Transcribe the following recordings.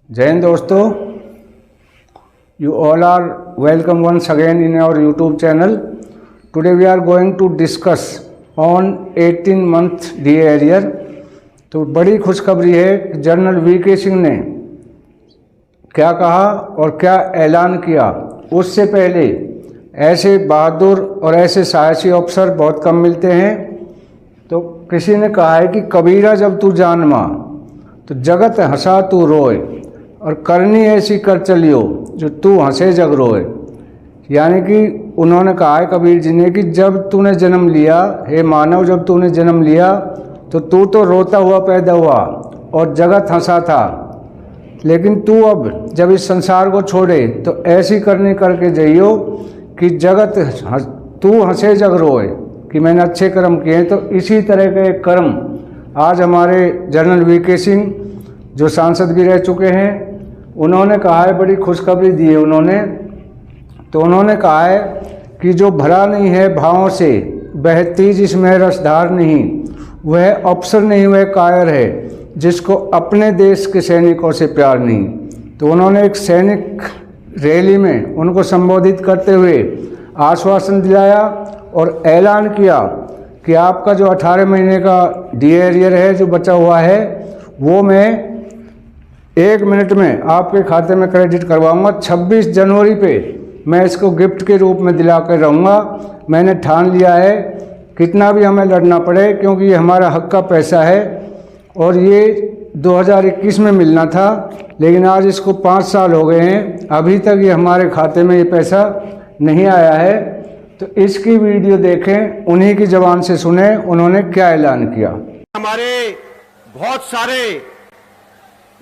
जय हिंद दोस्तों, you all are welcome once again in our YouTube channel. Today we are going to discuss on 18-month DA arrear. तो बड़ी खुशखबरी है कि जनरल वीके सिंह ने क्या कहा और क्या ऐलान किया। उससे पहले ऐसे बहादुर और ऐसे साहसी अफसर बहुत कम मिलते हैं। तो किसी ने कहा है कि कबीरा जब तू जानमा तो जगत हंसा तू रोए और करनी ऐसी कर चलियो जो तू हंसे जग रोए। यानी कि उन्होंने कहा है कबीर जी ने कि जब तूने जन्म लिया, हे मानव, जब तूने जन्म लिया तो तू तो रोता हुआ पैदा हुआ और जगत हंसा था, लेकिन तू अब जब इस संसार को छोड़े तो ऐसी करनी करके जाइयो कि जगत तू हंसे जग रोए कि मैंने अच्छे कर्म किए। तो इसी तरह के कर्म आज हमारे जनरल वीके सिंह जो सांसद भी रह चुके हैं उन्होंने कहा है, बड़ी खुशखबरी दी है उन्होंने। तो उन्होंने कहा है कि जो भरा नहीं है भावों से बहती जिसमें रसधार नहीं, वह अफसर नहीं, वह कायर है जिसको अपने देश के सैनिकों से प्यार नहीं। तो उन्होंने एक सैनिक रैली में उनको संबोधित करते हुए आश्वासन दिलाया और ऐलान किया कि आपका जो 18 महीने का DA arrear है जो बचा हुआ है वो मैं 1 मिनट में आपके खाते में क्रेडिट करवाऊंगा। 26 जनवरी पे मैं इसको गिफ्ट के रूप में दिला कर रहूँगा। मैंने ठान लिया है, कितना भी हमें लड़ना पड़े, क्योंकि ये हमारा हक का पैसा है और ये 2021 में मिलना था, लेकिन आज इसको 5 साल हो गए हैं, अभी तक ये हमारे खाते में ये पैसा नहीं आया है। तो इसकी वीडियो देखें, उन्हीं की ज़बान से सुने उन्होंने क्या ऐलान किया। हमारे बहुत सारे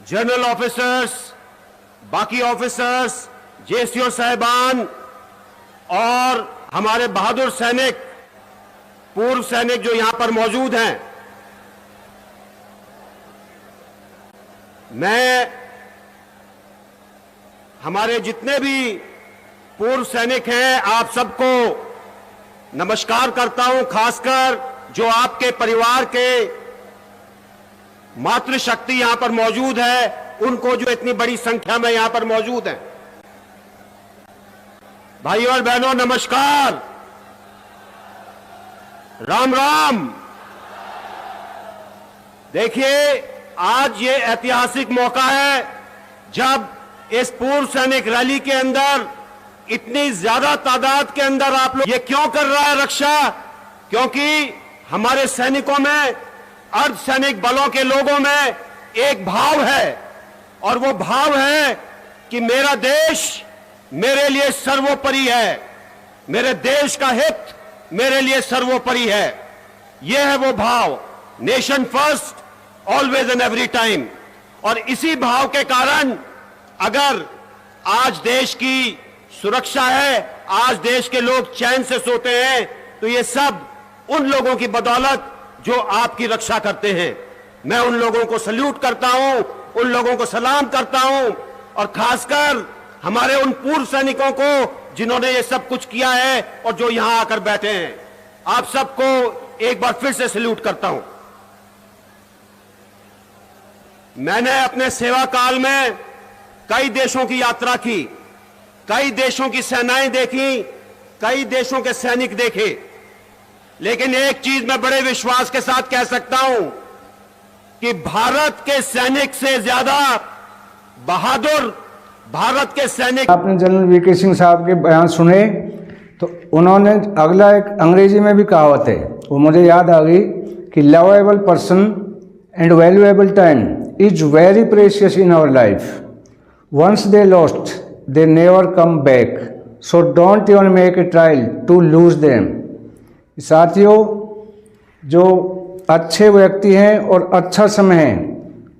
जनरल ऑफिसर्स, बाकी ऑफिसर्स, जेसीओ साहिबान और हमारे बहादुर सैनिक, पूर्व सैनिक जो यहां पर मौजूद हैं, मैं हमारे जितने भी पूर्व सैनिक हैं आप सबको नमस्कार करता हूं। खासकर जो आपके परिवार के मातृशक्ति यहां पर मौजूद है, उनको जो इतनी बड़ी संख्या में यहां पर मौजूद हैं। भाइयों और बहनों, नमस्कार, राम राम। देखिए, आज ये ऐतिहासिक मौका है जब इस पूर्व सैनिक रैली के अंदर इतनी ज्यादा तादाद के अंदर आप लोग, ये क्यों कर रहा है रक्षा? क्योंकि हमारे सैनिकों में, अर्धसैनिक बलों के लोगों में एक भाव है और वो भाव है कि मेरा देश मेरे लिए सर्वोपरि है, मेरे देश का हित मेरे लिए सर्वोपरि है। यह है वो भाव, nation first always and every time. और इसी भाव के कारण अगर आज देश की सुरक्षा है, आज देश के लोग चैन से सोते हैं, तो ये सब उन लोगों की बदौलत जो आपकी रक्षा करते हैं। मैं उन लोगों को सल्यूट करता हूं, उन लोगों को सलाम करता हूं और खासकर हमारे उन पूर्व सैनिकों को जिन्होंने ये सब कुछ किया है और जो यहां आकर बैठे हैं, आप सबको एक बार फिर से सल्यूट करता हूं। मैंने अपने सेवा काल में कई देशों की यात्रा की, कई देशों की सेनाएं देखी, कई देशों के सैनिक देखे, लेकिन एक चीज मैं बड़े विश्वास के साथ कह सकता हूं कि भारत के सैनिक से ज्यादा बहादुर भारत के सैनिक। आपने जनरल वीके सिंह साहब के बयान सुने तो उन्होंने अगला एक अंग्रेजी में भी कहावत है, वो मुझे याद आ गई कि lovable person and valuable time is very precious in our life, once they lost they never come back, so don't even make a trial to lose them. साथियों, जो अच्छे व्यक्ति हैं और अच्छा समय है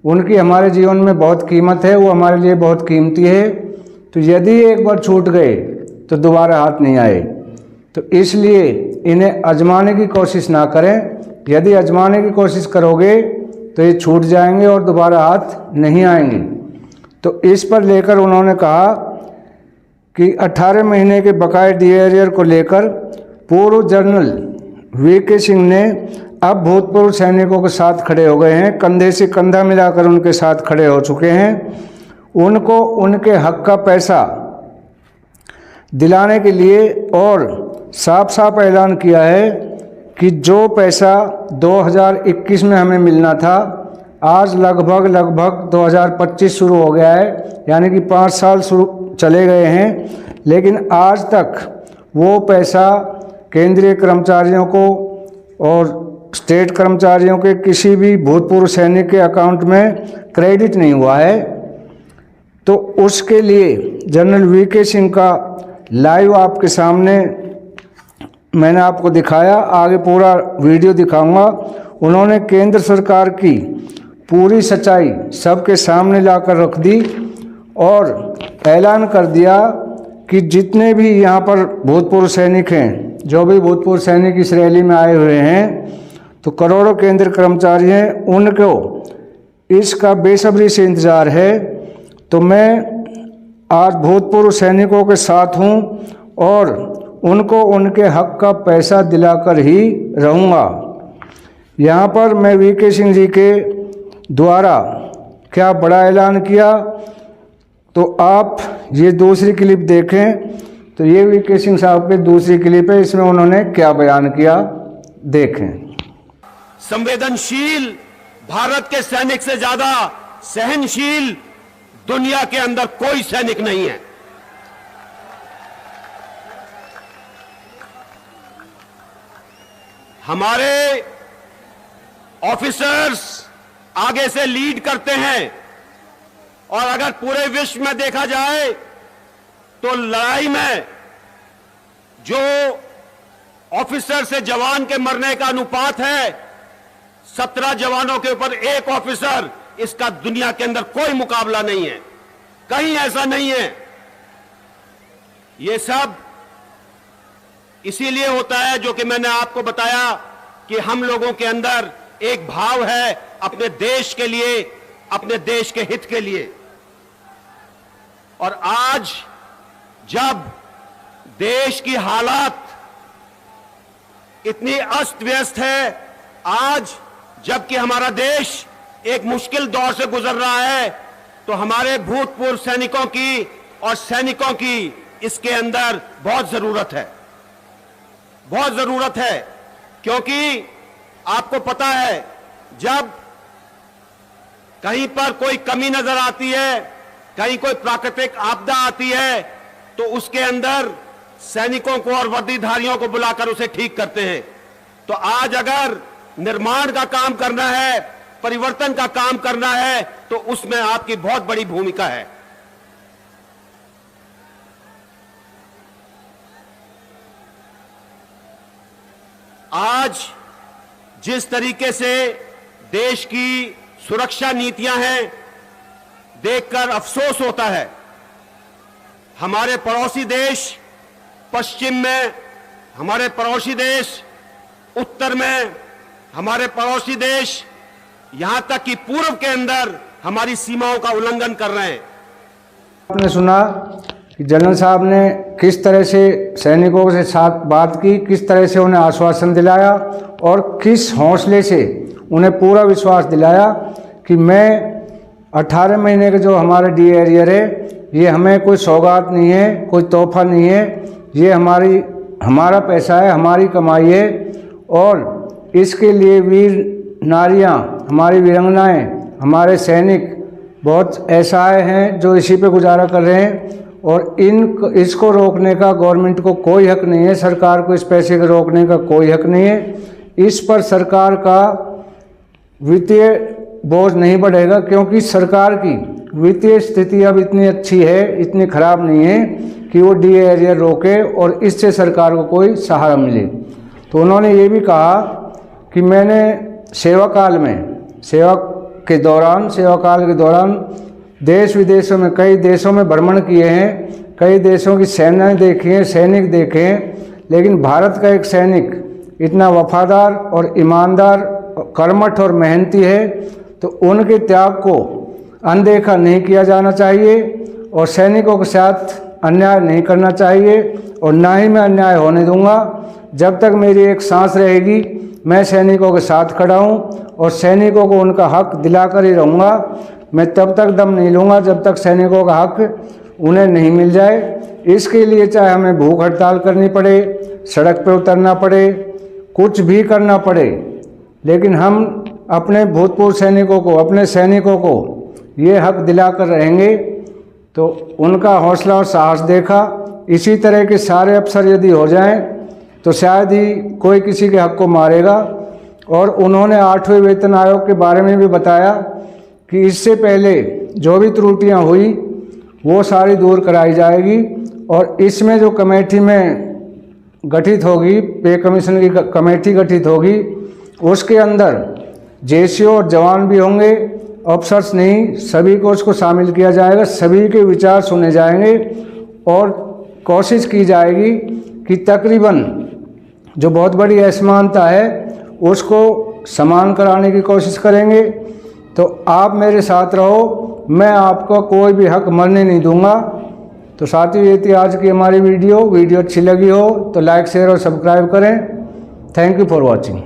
उनकी हमारे जीवन में बहुत कीमत है, वो हमारे लिए बहुत कीमती है। तो यदि एक बार छूट गए तो दोबारा हाथ नहीं आए, तो इसलिए इन्हें आजमाने की कोशिश ना करें। यदि आजमाने की कोशिश करोगे तो ये छूट जाएंगे और दोबारा हाथ नहीं आएंगे। तो इस पर लेकर उन्होंने कहा कि 18 महीने के बकाये DA arrear को लेकर पूर्व जनरल वीके सिंह ने अब भूतपूर्व सैनिकों के साथ खड़े हो गए हैं, कंधे से कंधा मिलाकर उनके साथ खड़े हो चुके हैं। उनको उनके हक का पैसा दिलाने के लिए और साफ साफ ऐलान किया है कि जो पैसा 2021 में हमें मिलना था, आज लगभग 2025 शुरू हो गया है, यानी कि 5 साल चले गए हैं, लेकिन आज तक वो पैसा केंद्रीय कर्मचारियों को और स्टेट कर्मचारियों के किसी भी भूतपूर्व सैनिक के अकाउंट में क्रेडिट नहीं हुआ है। तो उसके लिए जनरल वीके सिंह का लाइव आपके सामने मैंने आपको दिखाया, आगे पूरा वीडियो दिखाऊंगा। उन्होंने केंद्र सरकार की पूरी सच्चाई सबके सामने लाकर रख दी और ऐलान कर दिया कि जितने भी यहाँ पर भूतपूर्व सैनिक हैं, जो भी भूतपूर्व सैनिक इस रैली में आए हुए हैं, तो करोड़ों केंद्र कर्मचारी हैं, उनको इसका बेसब्री से इंतज़ार है। तो मैं आज भूतपूर्व सैनिकों के साथ हूँ और उनको उनके हक का पैसा दिलाकर ही रहूँगा। यहाँ पर मैं वीके सिंह जी के द्वारा क्या बड़ा ऐलान किया, तो आप ये दूसरी क्लिप देखें। तो ये वीके सिंह साहब की दूसरी क्लिप है, इसमें उन्होंने क्या बयान किया, देखें। संवेदनशील भारत के सैनिक से ज्यादा सहनशील दुनिया के अंदर कोई सैनिक नहीं है। हमारे ऑफिसर्स आगे से लीड करते हैं और अगर पूरे विश्व में देखा जाए तो लड़ाई में जो ऑफिसर से जवान के मरने का अनुपात है, 17 जवानों के ऊपर 1 ऑफिसर, इसका दुनिया के अंदर कोई मुकाबला नहीं है, कहीं ऐसा नहीं है। ये सब इसीलिए होता है जो कि मैंने आपको बताया कि हम लोगों के अंदर एक भाव है अपने देश के लिए, अपने देश के हित के लिए। और आज जब देश की हालात इतनी अस्त व्यस्त है, आज जबकि हमारा देश एक मुश्किल दौर से गुजर रहा है, तो हमारे भूतपूर्व सैनिकों की और सैनिकों की इसके अंदर बहुत जरूरत है, बहुत जरूरत है। क्योंकि आपको पता है जब कहीं पर कोई कमी नजर आती है, कहीं कोई प्राकृतिक आपदा आती है, तो उसके अंदर सैनिकों को और वर्दीधारियों को बुलाकर उसे ठीक करते हैं। तो आज अगर निर्माण का काम करना है, परिवर्तन का काम करना है, तो उसमें आपकी बहुत बड़ी भूमिका है। आज जिस तरीके से देश की सुरक्षा नीतियां हैं, देखकर अफसोस होता है। हमारे पड़ोसी देश पश्चिम में, हमारे पड़ोसी देश उत्तर में, हमारे पड़ोसी देश यहां तक कि पूर्व के अंदर हमारी सीमाओं का उल्लंघन कर रहे हैं। आपने सुना कि जनरल साहब ने किस तरह से सैनिकों के साथ बात की, किस तरह से उन्हें आश्वासन दिलाया और किस हौसले से उन्हें पूरा विश्वास दिलाया कि मैं 18 महीने के जो हमारे डी एरियर है, ये हमें कोई सौगात नहीं है, कोई तोहफा नहीं है, ये हमारा पैसा है, हमारी कमाई है। और इसके लिए वीर नारियां, हमारी वीरांगनाएं, हमारे सैनिक बहुत ऐसा हैं जो इसी पे गुजारा कर रहे हैं और इसको रोकने का गवर्नमेंट को कोई हक नहीं है, सरकार को इस पैसे को रोकने का कोई हक नहीं है। इस पर सरकार का वित्तीय बोझ नहीं बढ़ेगा, क्योंकि सरकार की वित्तीय स्थिति अब इतनी अच्छी है, इतनी खराब नहीं है कि वो डी एरियर रोके और इससे सरकार को कोई सहारा मिले। तो उन्होंने ये भी कहा कि मैंने सेवा काल के दौरान देश विदेशों में, कई देशों में भ्रमण किए हैं, कई देशों की सेनाएं देखी हैं, सैनिक देखे हैं, लेकिन भारत का एक सैनिक इतना वफादार और ईमानदार, कर्मठ और मेहनती है, तो उनके त्याग को अनदेखा नहीं किया जाना चाहिए और सैनिकों के साथ अन्याय नहीं करना चाहिए और ना ही मैं अन्याय होने दूंगा। जब तक मेरी एक सांस रहेगी मैं सैनिकों के साथ खड़ा हूं और सैनिकों को उनका हक दिलाकर ही रहूँगा। मैं तब तक दम नहीं लूँगा जब तक सैनिकों का हक उन्हें नहीं मिल जाए। इसके लिए चाहे हमें भूख हड़ताल करनी पड़े, सड़क पर उतरना पड़े, कुछ भी करना पड़े, लेकिन हम अपने भूतपूर्व सैनिकों को, अपने सैनिकों को ये हक दिलाकर रहेंगे। तो उनका हौसला और साहस देखा। इसी तरह के सारे अफसर यदि हो जाएं तो शायद ही कोई किसी के हक को मारेगा। और उन्होंने 8वें वेतन आयोग के बारे में भी बताया कि इससे पहले जो भी त्रुटियां हुई वो सारी दूर कराई जाएगी। और इसमें जो कमेटी में गठित होगी, पे कमीशन की कमेटी गठित होगी, उसके अंदर जेसीओ और जवान भी होंगे, अफसर्स नहीं, सभी को उसको शामिल किया जाएगा। सभी के विचार सुने जाएंगे और कोशिश की जाएगी कि तकरीबन जो बहुत बड़ी असमानता है उसको समान कराने की कोशिश करेंगे। तो आप मेरे साथ रहो, मैं आपका कोई भी हक मरने नहीं दूंगा। तो साथियों, ये थी आज की हमारी वीडियो अच्छी लगी हो तो लाइक, शेयर और सब्सक्राइब करें। Thank you for watching.